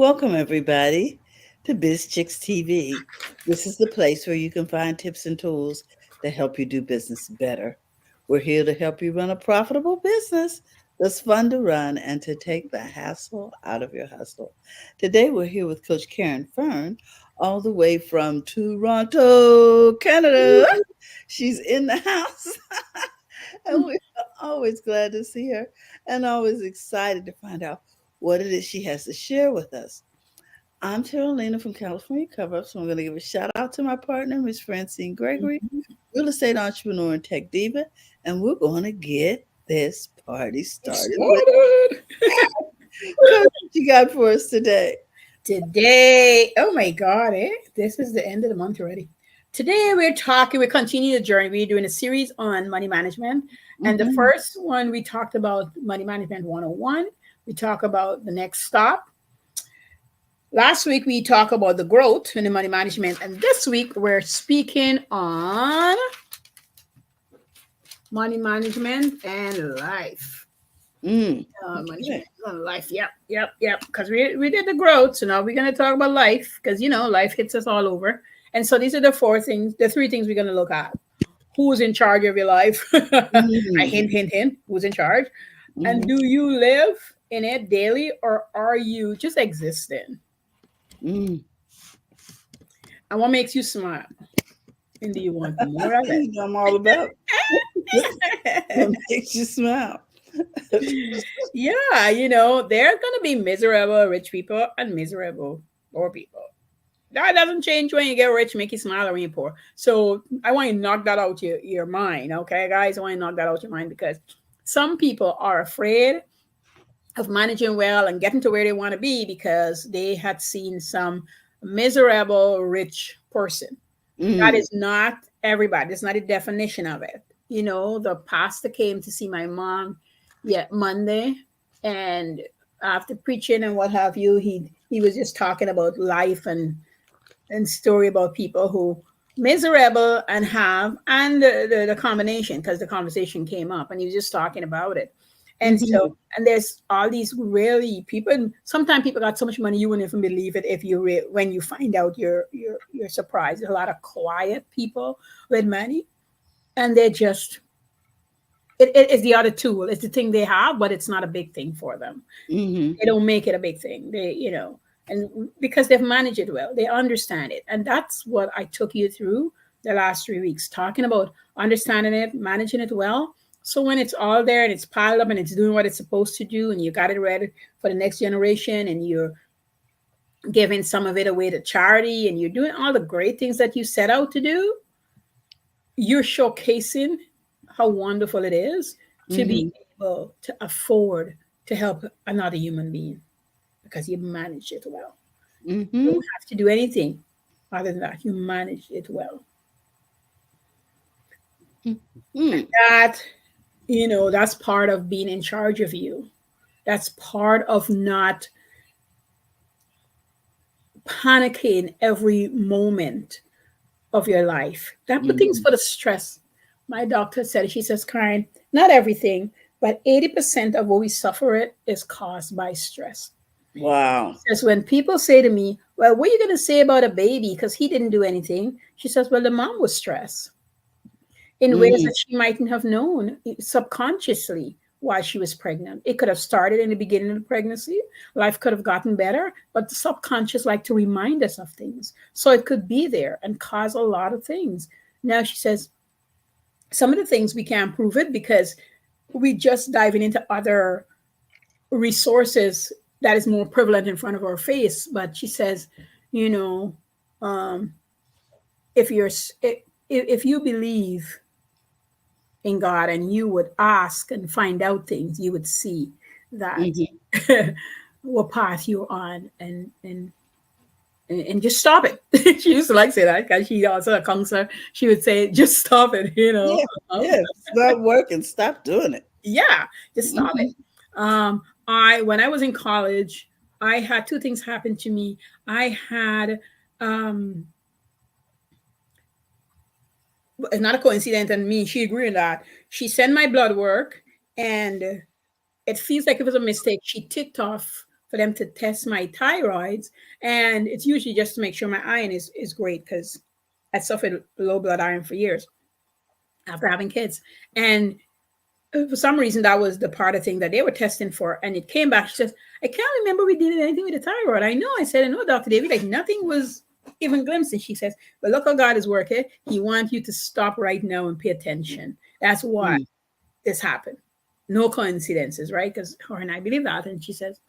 Welcome, everybody, to Biz Chicks TV. This is the place where you can find tips and tools that help you do business better. We're here to help you run a profitable business that's fun to run and to take the hassle out of your hustle. Today, we're here with Coach Caren Fern, all the way from Toronto, Canada. She's in the house, and we're always glad to see her and always excited to find out what it is she has to share with us. I'm Carolina from California Cover Up, so I'm going to give a shout out to my partner, Miss Francine Gregory, real estate entrepreneur and tech diva, and we're going to get this party started. Coach, what you got for us today? Today, oh my God, this is the end of the month already. Today we continue the journey. We're doing a series on money management. And the first one we talked about Money Management 101. We talk about the next stop. Last week we talked about the growth in the money management. And this week we're speaking on money management and life. Money on life. Yep. Because we did the growth. So now we're going to talk about life because, life hits us all over. And so these are the three things we're going to look at. Who's in charge of your life? I hint. Who's in charge? And do you live in it daily or are you just existing? And what makes you smile? And do you want more of it? I'm all about what makes you smile. Yeah, there's going to be miserable rich people and miserable poor people. That doesn't change when you get rich, make you smile, or when you're poor. So I want you to knock that out your mind, okay, guys? I want you to knock that out your mind because some people are afraid of managing well and getting to where they want to be because they had seen some miserable rich person. That is not everybody. That's not a definition of it. The pastor came to see my mom Monday, and after preaching and what have you, he was just talking about life and story about people who miserable and the combination because the conversation came up and he was just talking about it. And so, and there's all these really people. Sometimes people got so much money you wouldn't even believe it when you find out you're surprised. There's a lot of quiet people with money, and they're just it is the other tool. It's the thing they have, but it's not a big thing for them. They don't make it a big thing. And because they've managed it well, they understand it, and that's what I took you through the last 3 weeks, talking about understanding it, managing it well. So when it's all there and it's piled up and it's doing what it's supposed to do and you got it ready for the next generation and you're giving some of it away to charity and you're doing all the great things that you set out to do, you're showcasing how wonderful it is to be able to afford to help another human being because you manage it well. You don't have to do anything other than that. You manage it well. That that's part of being in charge of you. That's part of not panicking every moment of your life. That put things for the stress. My doctor said, she says, Karen, not everything, but 80% of what we suffer it is caused by stress. Wow. She says, when people say to me, well, what are you going to say about a baby? Because he didn't do anything. She says, well, the mom was stressed in ways that she mightn't have known subconsciously while she was pregnant. It could have started in the beginning of the pregnancy. Life could have gotten better, but the subconscious like to remind us of things. So it could be there and cause a lot of things. Now she says, some of the things we can't prove it because we just diving into other resources that is more prevalent in front of our face. But she says, if you believe in God and you would ask and find out things, you would see that what path you're on and just stop it. She used to like say that because she also a counselor. She would say, just stop it, Yeah, stop working, stop doing it. Yeah, just stop it. When I was in college, I had two things happen to me. I had it's not a coincidence, and me, she agreed on that. She sent my blood work, and it feels like it was a mistake. She ticked off for them to test my thyroids. And it's usually just to make sure my iron is great because I suffered low blood iron for years after having kids. And for some reason, that was the part of thing that they were testing for. And it came back. She says, I can't remember we did anything with the thyroid. I know. I said, no, Dr. David, like nothing was even glimpsing. She says, but look how God is working. He wants you to stop right now and pay attention. That's why Mm. this happened. No coincidences, right? Because her and I believe that. And she says,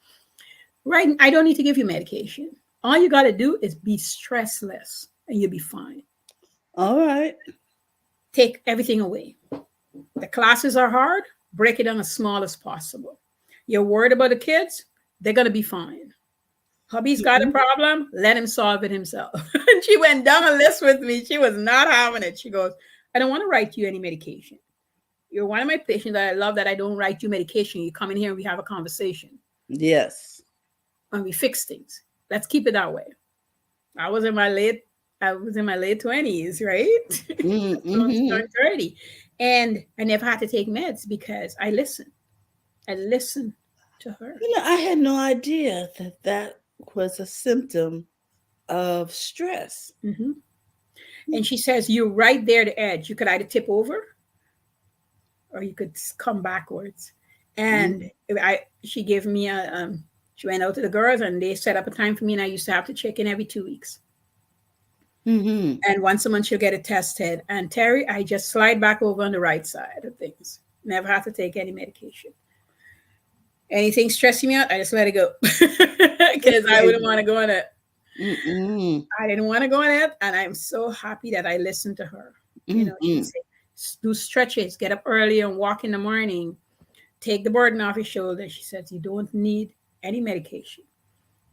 right, I don't need to give you medication. All you got to do is be stressless and you'll be fine. All right. Take everything away. The classes are hard, break it down as small as possible. You're worried about the kids, they're going to be fine. Hubby's got a Mhm. problem, let him solve it himself. And she went down a list with me. She was not having it. She goes, I don't want to write you any medication. You're one of my patients that I love that I don't write you medication. You come in here and we have a conversation Yes. and we fix things. Let's keep it that way. I was in my late I was in my late 20s, right? Almost Mm-hmm. turned 30. And I never had to take meds because I listened. I listened to her. I had no idea that that was a symptom of stress. Hmm. And she says, you're right there, the edge. You could either tip over or you could come backwards. And Mm-hmm. she gave me she went out to the girls and they set up a time for me and I used to have to check in every 2 weeks. Mm-hmm. And once a month she'll get it tested. And Terry, I just slide back over on the right side of things. Never have to take any medication. Anything stressing me out, I just let it go. Because I wouldn't want to go on it. Mm-mm. I didn't want to go on it. And I'm so happy that I listened to her. She Mm-mm. said, do stretches, get up early and walk in the morning, take the burden off your shoulders. She says, you don't need any medication.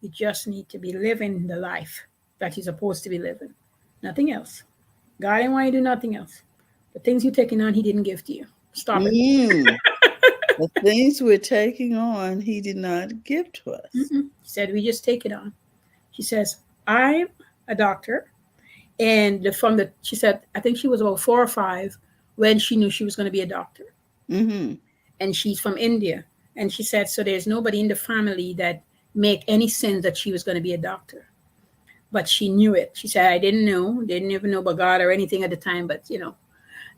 You just need to be living the life that you're supposed to be living. Nothing else. God didn't want you to do nothing else. The things you're taking on, He didn't give to you. Stop it. Mm. The things we're taking on, he did not give to us. Mm-mm. He said, we just take it on. She says, I'm a doctor. And she said, I think she was about 4 or 5 when she knew she was going to be a doctor. Mm-hmm. And she's from India. And she said, so there's nobody in the family that make any sense that she was going to be a doctor. But she knew it. She said, I didn't even know about God or anything at the time. But,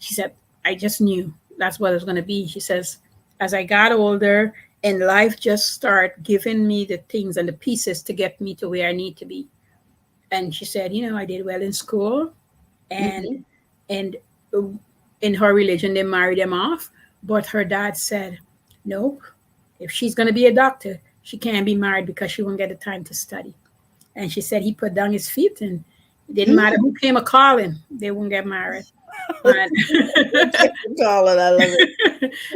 she said, I just knew that's what it was going to be. She says, as I got older and life just started giving me the things and the pieces to get me to where I need to be. And she said, I did well in school and Mm-hmm. and in her religion they married them off. But her dad said, nope, if she's going to be a doctor, she can't be married because she won't get the time to study. And she said he put down his feet and it didn't matter who came a calling, they won't get married. And Call it. I love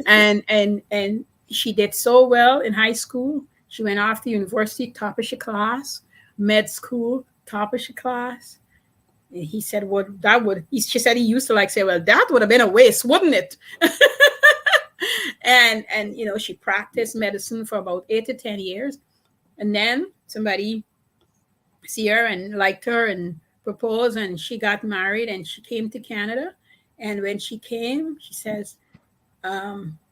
it. and she did so well in high school. She went off to university, top of her class, med school, top of her class. And he said, "Well, she said he used to like say, well, that would have been a waste, wouldn't it?" And she practiced medicine for about 8 to 10 years, and then somebody see her and liked her and proposed, and she got married, and she came to Canada. And when she came, she says,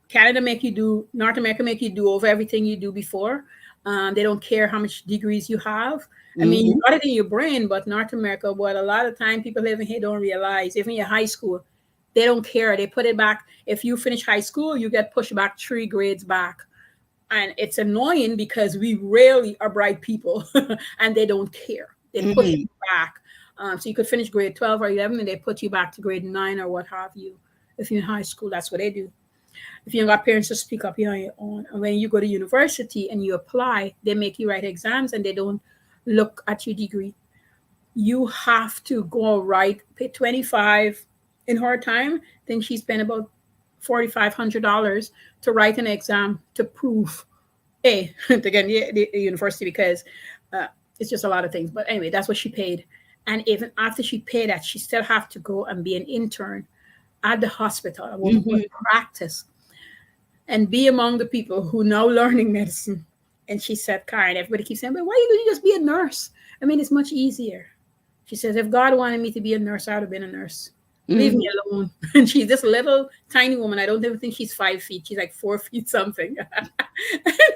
Canada make you do, North America make you do over everything you do before. They don't care how much degrees you have. I mean, you Mm-hmm. got it in your brain, but North America, what a lot of time people living here don't realize, even your high school, they don't care. They put it back. If you finish high school, you get pushed back 3 grades back. And it's annoying because we rarely are bright people and they don't care. They push Mm-hmm. you back. So you could finish grade 12 or 11 and they put you back to grade 9 or what have you. If you're in high school, that's what they do. If you don't got parents to speak up, you're on your own. And when you go to university and you apply, they make you write exams and they don't look at your degree. You have to go write, pay 25 in her time. Then she spent about $4,500 to write an exam to prove to get the university because uh, it's just a lot of things. But anyway, that's what she paid. And even after she paid that, she still have to go and be an intern at the hospital. A woman who Mm-hmm. would practice and be among the people who now learning medicine. And she said, Karen, everybody keeps saying, but why don't you just be a nurse? I mean, it's much easier. She says, if God wanted me to be a nurse, I would have been a nurse. Leave me Mhm. alone. And she's this little tiny woman. I don't even think she's 5 feet. She's like 4 feet something. And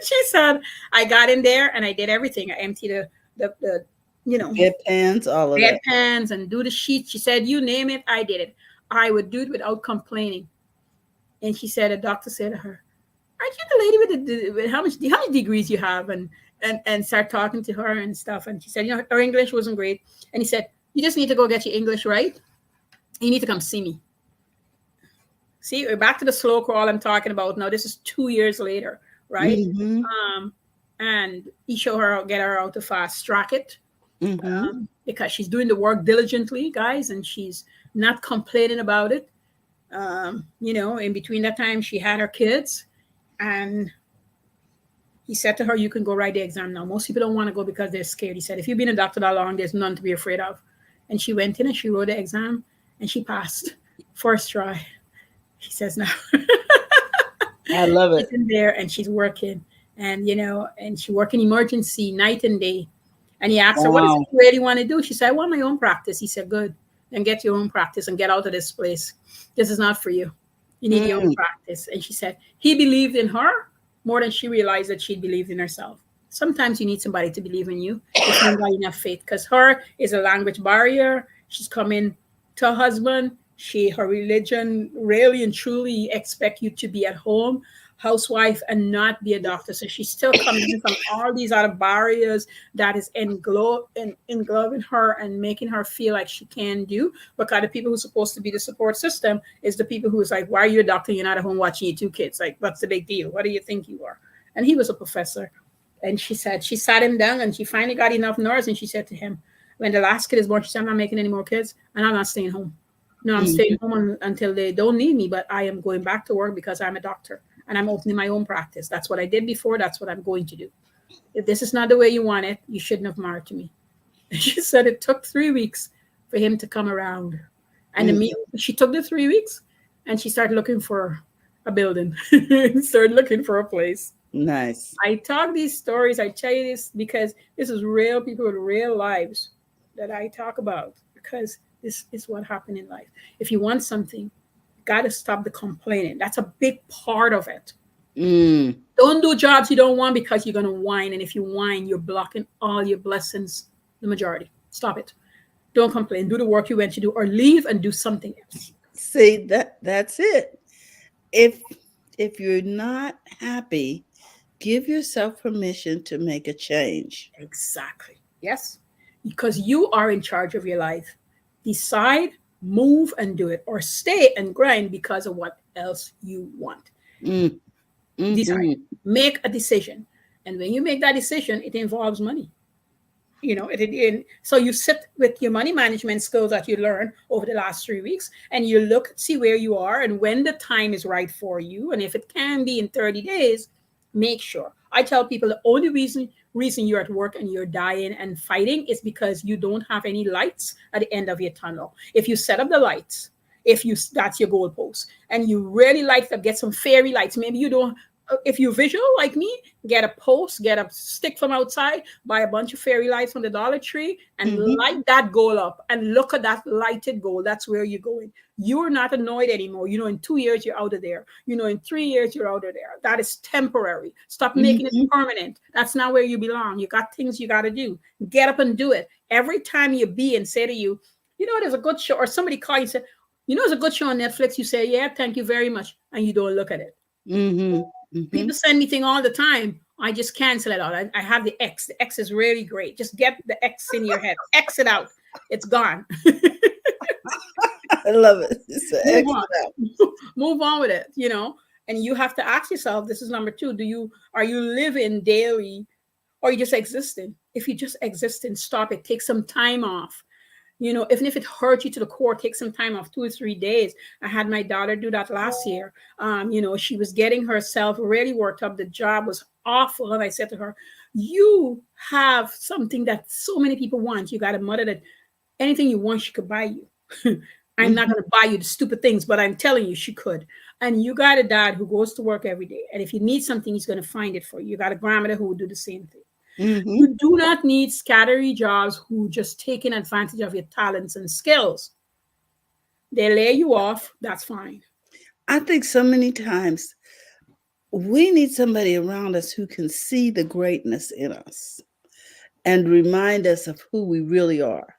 she said, I got in there and I did everything. I emptied the you know, Bedpans, all of that. bedpans and do the sheets. She said, you name it, I did it. I would do it without complaining. And she said, a doctor said to her, aren't you the lady with with how many degrees you have? And start talking to her and stuff. And she said, you know, her English wasn't great. And he said, you just need to go get your English right. You need to come see me. See, we're back to the slow crawl I'm talking about. Now, this is 2 years later, right? Mhm. Um, and he showed her, get her out to fast track it, Mhm. because she's doing the work diligently, guys, and she's not complaining about it. You know, in between that time, she had her kids, and he said to her, you can go write the exam now. Most people don't want to go because they're scared. He said, if you've been a doctor that long, there's none to be afraid of. And she went in and she wrote the exam and she passed first try. He says now. I love She's it. in there and she's working, and you know, and she work in emergency night and day. And he asked her, what is it Wow. you really want to do? She said, I want my own practice. He said, good, then get your own practice and get out of this place. This is not for you. You need your own Mm. practice. And she said he believed in her more than she realized that she believed in herself. Sometimes you need somebody to believe in you if you got enough faith, because her is a language barrier. She's coming to her husband. Her religion really and truly expect you to be at home, housewife, and not be a doctor. So she's still coming in from all these other barriers that is engloving her and making her feel like she can do. Because the people who's supposed to be the support system is the people who's like, why are you a doctor? You're not at home watching your two kids. Like, what's the big deal? What do you think you are? And he was a professor. And she said, she sat him down and she finally got enough nerves. And she said to him, when the last kid is born, she said, I'm not making any more kids and I'm not staying home. No, I'm staying Mhm. home until they don't need me, but I am going back to work because I'm a doctor and I'm opening my own practice. That's what I did before. That's what I'm going to do. If this is not the way you want it, you shouldn't have married to me. And she said it took 3 weeks for him to come around. And Mhm. she took the 3 weeks and she started looking for a building, started looking for a place. Nice. I talk these stories, I tell you this because this is real people with real lives that I talk about, because this is what happened in life. If you want something, you got to stop the complaining. That's a big part of it. Mm. Don't do jobs you don't want because you're going to whine. And if you whine, you're blocking all your blessings, the majority. Stop it. Don't complain. Do the work you went to do or leave and do something else. See, that's it. If you're not happy, give yourself permission to make a change. Exactly. Yes. Because you are in charge of your life. Decide, move, and do it, or stay and grind because of what else you want. Mm. Decide. Mhm. Make a decision. And when you make that decision, it involves money. You know, so you sit with your money management skills that you learned over the last 3 weeks and you look, see where you are and when the time is right for you. And if it can be in 30 days, make sure. I tell people the only reason you're at work and you're dying and fighting is because you don't have any lights at the end of your tunnel. If you set up the lights, if you that's your goalpost, and you really light it up, get some fairy lights. Maybe you don't. If you're visual like me, get a post, get a stick from outside, buy a bunch of fairy lights from the Dollar Tree, and Mhm. light that goal up. And look at that lighted goal. That's where you're going. You're not annoyed anymore. You know, in 2 years you're out of there. You know, in 3 years you're out of there. That is temporary. Stop making it Mhm. permanent. That's not where you belong. You got things you got to do. Get up and do it. Every time you be and say to you, you know, there's a good show, or somebody call you and say, you know, there's a good show on Netflix. You say, yeah, thank you very much, and you don't look at it. Mhm. People Mhm. send me things all the time. I just cancel it out. I have the X. The X is really great. Just get the X in your head. X it out. It's gone. I love it. It's an Move on. excellent. Move on with it, you know. And you have to ask yourself, this is number two. Are you living daily, or are you just existing? If you just existing, stop it. Take some time off. You know, even if it hurt you to the core, take some time off, 2 or 3 days. I had my daughter do that last year. You know, she was getting herself really worked up. The job was awful. And I said to her, you have something that so many people want. You got a mother that anything you want, she could buy you. I'm not Mhm. going to buy you the stupid things, but I'm telling you, she could. And you got a dad who goes to work every day. And if you need something, he's going to find it for you. You got a grandmother who will do the same thing. Mhm. You do not need scattery jobs who just taking advantage of your talents and skills. They lay you off, that's fine. I think so many times we need somebody around us who can see the greatness in us and remind us of who we really are.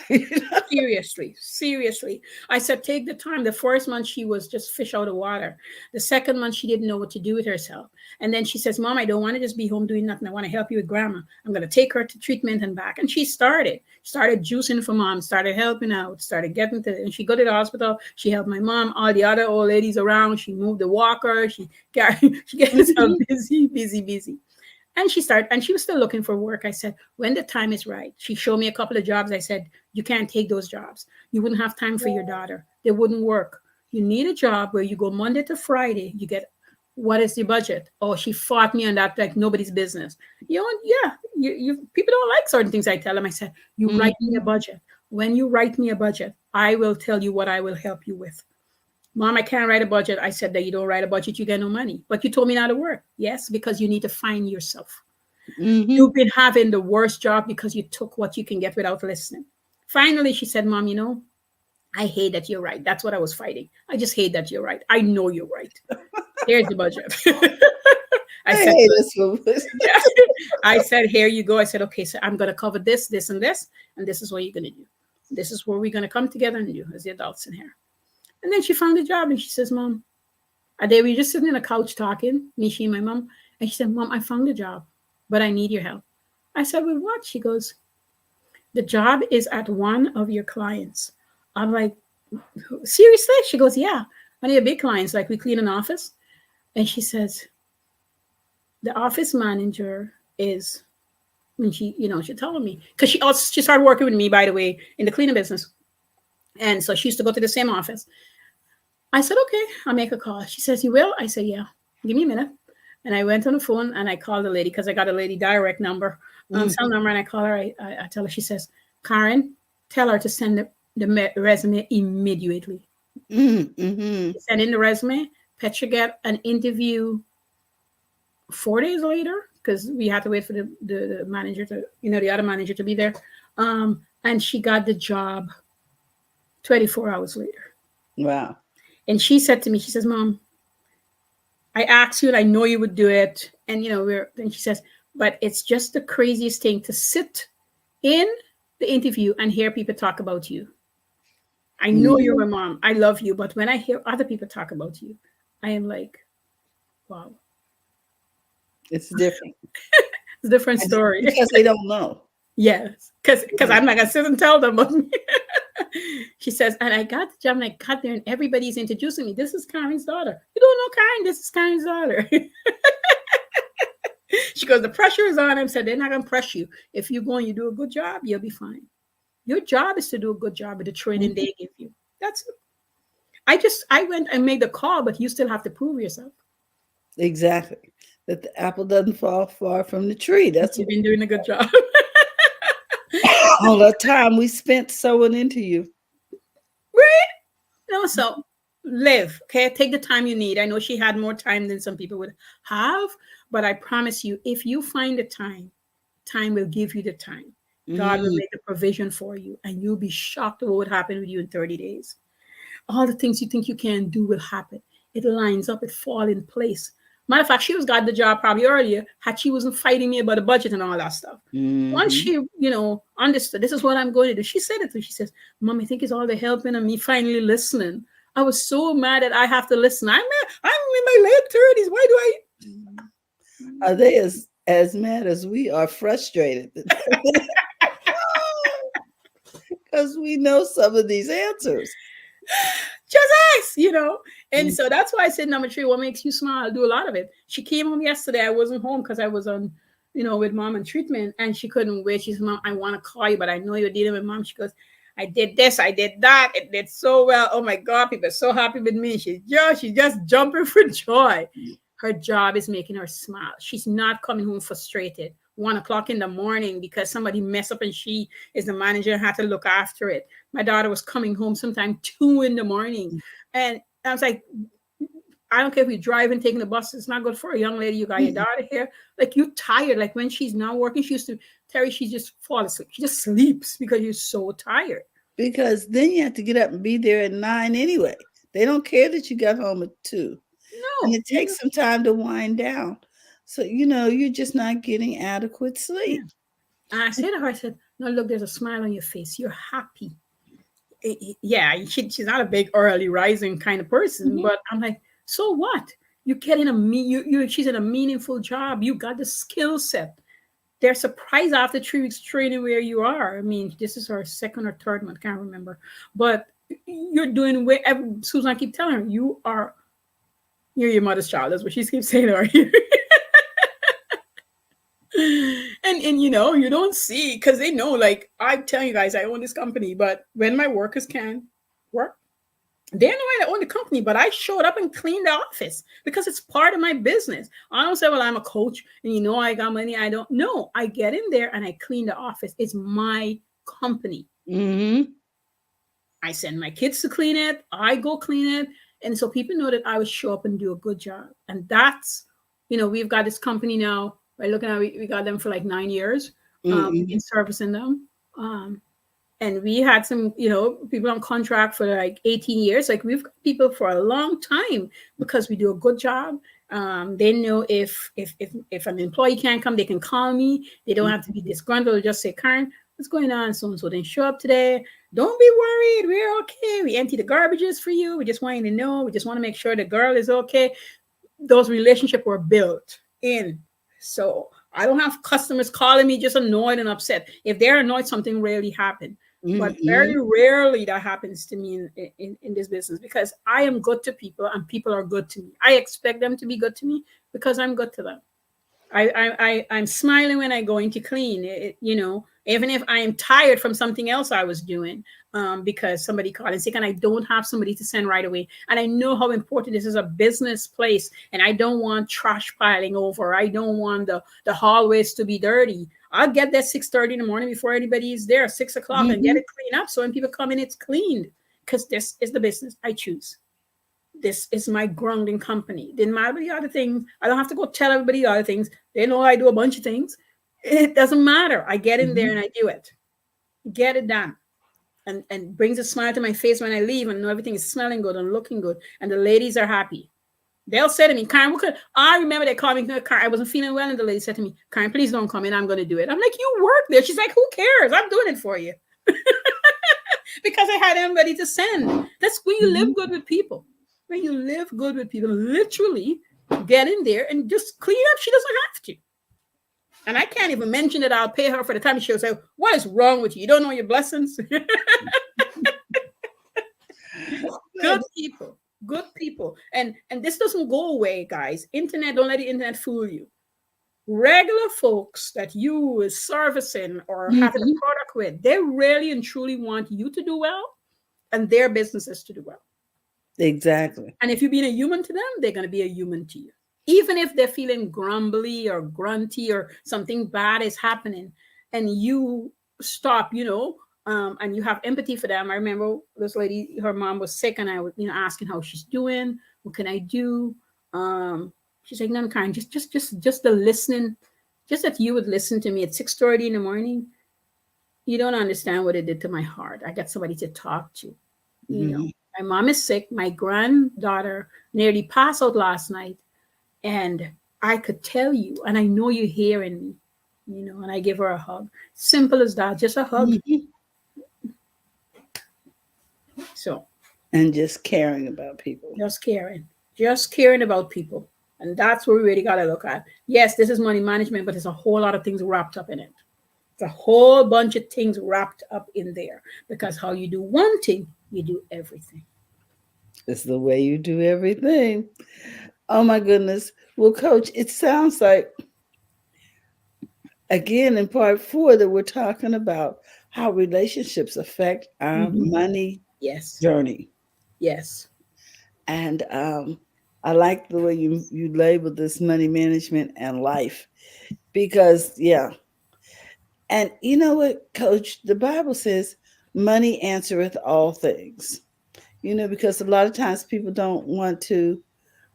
You know? Seriously, seriously. I said, take the time. The first month, she was just fish out of water. The second month, she didn't know what to do with herself. And then she says, Mom, I don't want to just be home doing nothing. I want to help you with grandma. I'm going to take her to treatment and back. And she started juicing for mom, started helping out, started getting to, and she go to the hospital. She helped my mom, all the other old ladies around. She moved the walker. She got, she get herself busy, busy, busy. And she was still looking for work. I said, when the time is right. She showed me a couple of jobs. I said, you can't take those jobs. You wouldn't have time for your daughter. They wouldn't work. You need a job where you go Monday to Friday. You get, what is the budget? Oh, she fought me on that like nobody's business. You know, yeah, you people don't like certain things. I tell them, I said, you write me a Mhm. budget. When you write me a budget, I will tell you what I will help you with. Mom, I can't write a budget. I said that you don't write a budget, you get no money. But you told me not to work. Yes, because you need to find yourself. Mhm. You've been having the worst job because you took what you can get without listening. Finally, she said, Mom, I hate that you're right. That's what I was fighting. I just hate that you're right. I know you're right. Here's the budget. I I said, hate this one. yeah. I said, here you go. I said, okay, so I'm going to cover this, this, and this is what you're going to do. This is where we're going to come together and do as the adults in here. And then she found a job and she says, Mom, they were just sitting on a couch talking, me, she, and my mom. And she said, Mom, I found a job, but I need your help. I said, with what? She goes, the job is at one of your clients. I'm like, seriously? She goes, yeah. One of your big clients, like we clean an office. And she says, the office manager is, and she telling me, because she started working with me, by the way, in the cleaning business. And so she used to go to the same office. I said, okay, I'll make a call. She says, you will? I said, yeah. Give me a minute. And I went on the phone and I called the lady because I got a lady direct number, cell Mhm. number, and I call her. I tell her, she says, Caren, tell her to send the resume immediately. Mhm. Mhm. Send in the resume. Petra get an interview 4 days later because we had to wait for the manager to, the other manager to be there. And she got the job 24 hours later. Wow. And she said to me, she says, Mom, I asked you and I know you would do it. And then she says, but it's just the craziest thing to sit in the interview and hear people talk about you. I know you're my Mhm. mom. I love you. But when I hear other people talk about you, I am like, wow, It's different. it's a different And story. because they don't know. Yes. Because Right. I'm not gonna sit and tell them. She says, and I got the job and I got there and everybody's introducing me. This is Karen's daughter. You don't know Karen, this is Karen's daughter. She goes, the pressure is on him. Said they're not gonna press you. If you go and you do a good job, you'll be fine. Your job is to do a good job with the training Mhm. they give you. That's it. I went and made the call, but you still have to prove yourself. Exactly. That the apple doesn't fall far from the tree. That's You've been doing a good job. all the time we spent sewing into you. Right? No, so live. Okay. Take the time you need. I know she had more time than some people would have, but I promise you, if you find the time, time will give you the time. God will Mm. make the provision for you, and you'll be shocked at what would happen with you in 30 days. All the things you think you can do will happen. It lines up, it fall in place. Matter of fact, she was got the job probably earlier had she wasn't fighting me about the budget and all that stuff. Once Mhm. she, understood this is what I'm going to do, she said it to me. She says, Mom, I think it's all the helping and me finally listening. I was so mad that I have to listen. I'm in my late 30s. Why do I? Are they as mad as we are frustrated? Because we know some of these answers. Just ask, And Mm. so that's why I said, number three, what makes you smile? Do a lot of it. She came home yesterday. I wasn't home because I was on, with mom and treatment, and she couldn't wait. She said, Mom, I want to call you, but I know you're dealing with mom. She goes, I did this, I did that. It did so well. Oh my God, people are so happy with me. She's just jumping for joy. Her job is making her smile. She's not coming home frustrated 1 o'clock in the morning because somebody messed up and she is the manager and had to look after it. My daughter was coming home sometime 2 in the morning. And I was like, I don't care if you're driving, taking the bus, it's not good for a young lady. You got your Mm. daughter here. Like you're tired. Like when she's not working, she used to, Terry, she just fall asleep. She just sleeps because you're so tired. because then you have to get up and be there at 9 anyway. They don't care that you got home at 2. And No, it takes some time to wind down. So, you're just not getting adequate yeah. sleep. And I said to her, I said, no, look, there's a smile on your face. You're happy. Yeah, she's not a big early rising kind of person, Mhm. but I'm like, so what? You're getting she's in a meaningful job. You got the skill set. They're surprised after 3 weeks training where you are. I mean, this is her second or third month, can't remember. But you're doing where Susan keep telling her, you're your mother's child. That's what she keeps saying to her. And you don't see because they know, like I'm telling you guys, I own this company, but when my workers can work, they know I own the company, but I showed up and cleaned the office because it's part of my business. I don't say, well, I'm a coach and I got money. I don't know. I get in there and I clean the office. It's my company. Mhm. I send my kids to clean it. I go clean it. And so people know that I would show up and do a good job. And we've got this company now. By looking at we got them for like 9 years. We've been Mhm. servicing them. And we had some, people on contract for like 18 years. Like we've got people for a long time because we do a good job. They know if an employee can't come, they can call me. They don't have to be disgruntled. Just say, Karen, what's going on? So and so didn't show up today. Don't be worried. We're okay. We empty the garbages for you. We just want you to know. We just want to make sure the girl is okay. Those relationships were built in. So I don't have customers calling me just annoyed and upset. If they're annoyed, something rarely happened. But very Mhm. rarely that happens to me in this business because I am good to people and people are good to me. I expect them to be good to me because I'm good to them. I'm smiling when I go into clean. Even if I am tired from something else I was doing, because somebody called and sick, and I don't have somebody to send right away, and I know how important this is a business place, and I don't want trash piling over. I don't want the hallways to be dirty. I'll get there 6:30 in the morning before anybody is there, 6 o'clock, and get Mhm. it cleaned up. So when people come in, it's cleaned because this is the business I choose. This is my grounding company. Didn't matter the other things. I don't have to go tell everybody the other things. They know I do a bunch of things. It doesn't matter. I get in there Mhm. and I do it. Get it done. And brings a smile to my face when I leave and know everything is smelling good and looking good. And the ladies are happy. They'll say to me, Karen, I remember they called me, Karen, I wasn't feeling well. And the lady said to me, Karen, please don't come in. I'm going to do it. I'm like, you work there. She's like, who cares? I'm doing it for you. Because I had them ready to send. That's when you live Mhm. good with people. When you live good with people, literally get in there and just clean up. She doesn't have to. And I can't even mention that I'll pay her for the time. She'll say, what is wrong with you? You don't know your blessings? Good Good. people. Good people. And this doesn't go away, guys. Internet, don't let the internet fool you. Regular folks that you is servicing or having a Mhm. product with, they really and truly want you to do well and their businesses to do well. Exactly. And if you're being a human to them, they're going to be a human to you. Even if they're feeling grumbly or grunty or something bad is happening and you stop, and you have empathy for them. I remember this lady, her mom was sick and I was, asking how she's doing. What can I do? She's like, no, Karen, just the listening, just that you would listen to me at 6:30 in the morning. You don't understand what it did to my heart. I got somebody to talk to you know Mhm. my mom is sick, my granddaughter nearly passed out last night, and I could tell you, and I know you're hearing me, and I give her a hug. Simple as that, just a hug. Mhm. So And just caring about people. just caring, just caring about people. And that's what we really got to look at. Yes, this is money management, but there's a whole lot of things wrapped up in it. It's a whole bunch of things wrapped up in there, because how you do one thing, you do everything. It's the way you do everything. Oh my goodness. Well, Coach, it sounds like, again, in part 4, that we're talking about how relationships affect our Mhm. money Yes, journey. yes. And I like the way you label this money management and life because, yeah. And you know what, Coach? The Bible says, money answereth all things. Because a lot of times people don't want to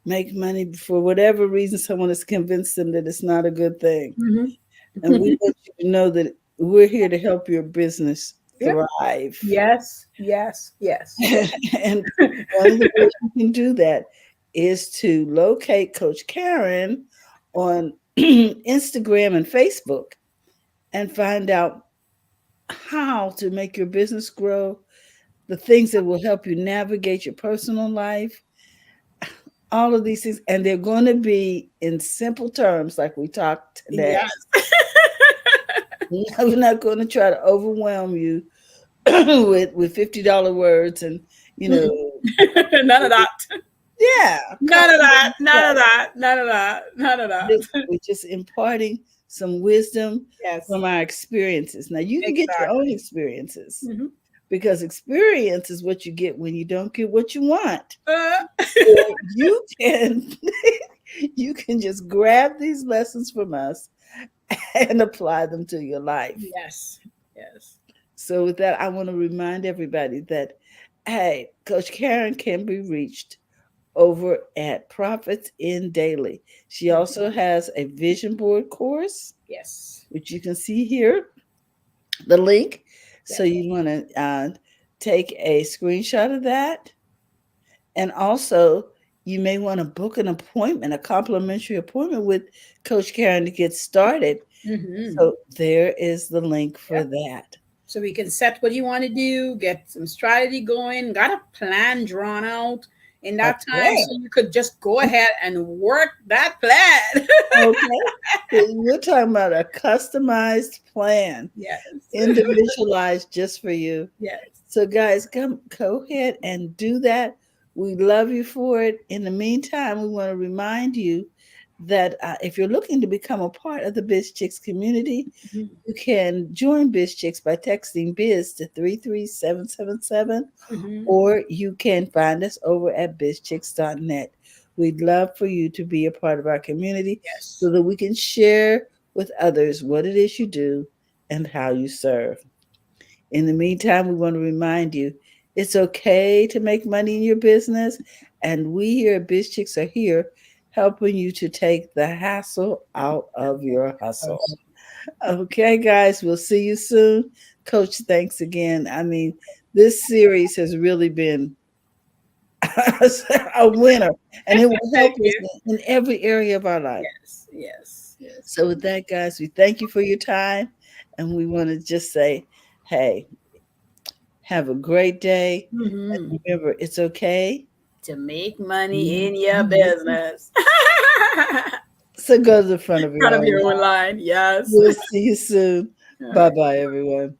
make money for whatever reason. Someone has convinced them that it's not a good thing. Mhm. And we want you to know that we're here to help your business Yeah. thrive. Yes, yes, yes. And one of the ways you can do that is to locate Coach Caren on Instagram and Facebook and find out how to make your business grow, the things that will help you navigate your personal life, all of these things. And they're going to be in simple terms, like we talked today. Yes. We're not going to try to overwhelm you with $50 words and, you know, None of that. yeah, None of coffee. that. None of that. None of that. None of that. We're just imparting some wisdom Yes. from our experiences. Now, you can get your own Exactly. experiences Hmm. because experience is what you get when you don't get what you want. Uh, Or you can you can just grab these lessons from us and apply them to your life. yes. Yes. So with that, I want to remind everybody that hey, Coach Caren can be reached over at Profits in Daily. She also has a vision board course, Yes. which you can see here, the link. So Yes. you want to take a screenshot of that. And also, you may want to book an appointment, a complimentary appointment with Coach Caren to get started. Hmm. So there is the link for Yep. that. So we can set what you want to do, get some strategy going, got a plan drawn out in A that time so plan. you could just go ahead and work that plan. Okay. So we're talking about a customized plan, Yes. individualized just for you. Yes. So, guys, come go ahead and do that. We love you for it. In the meantime, we want to remind you that if you're looking to become a part of the Biz Chicks community, you can join Biz Chicks by texting Biz to 33777, Mm-hmm. or you can find us over at bizchicks.net. We'd love for you to be a part of our community Yes. so that we can share with others what it is you do and how you serve. In the meantime, we want to remind you it's okay to make money in your business. And we here at Biz Chicks are here helping you to take the hassle out of your hustle. Okay, guys, we'll see you soon. Coach, thanks again. I mean, this series has really been a winner, and it will help Thank us you. in every area of our life. Yes. Yes. Yes. So, with that, guys, we thank you for your time, and we want to just say, hey, have a great day. Mm-hmm. And remember, it's okay. To make money in your Mhm. business. So go to the front of your Front of own your own line. line. Yes. We'll see you soon. All Bye right. bye, everyone.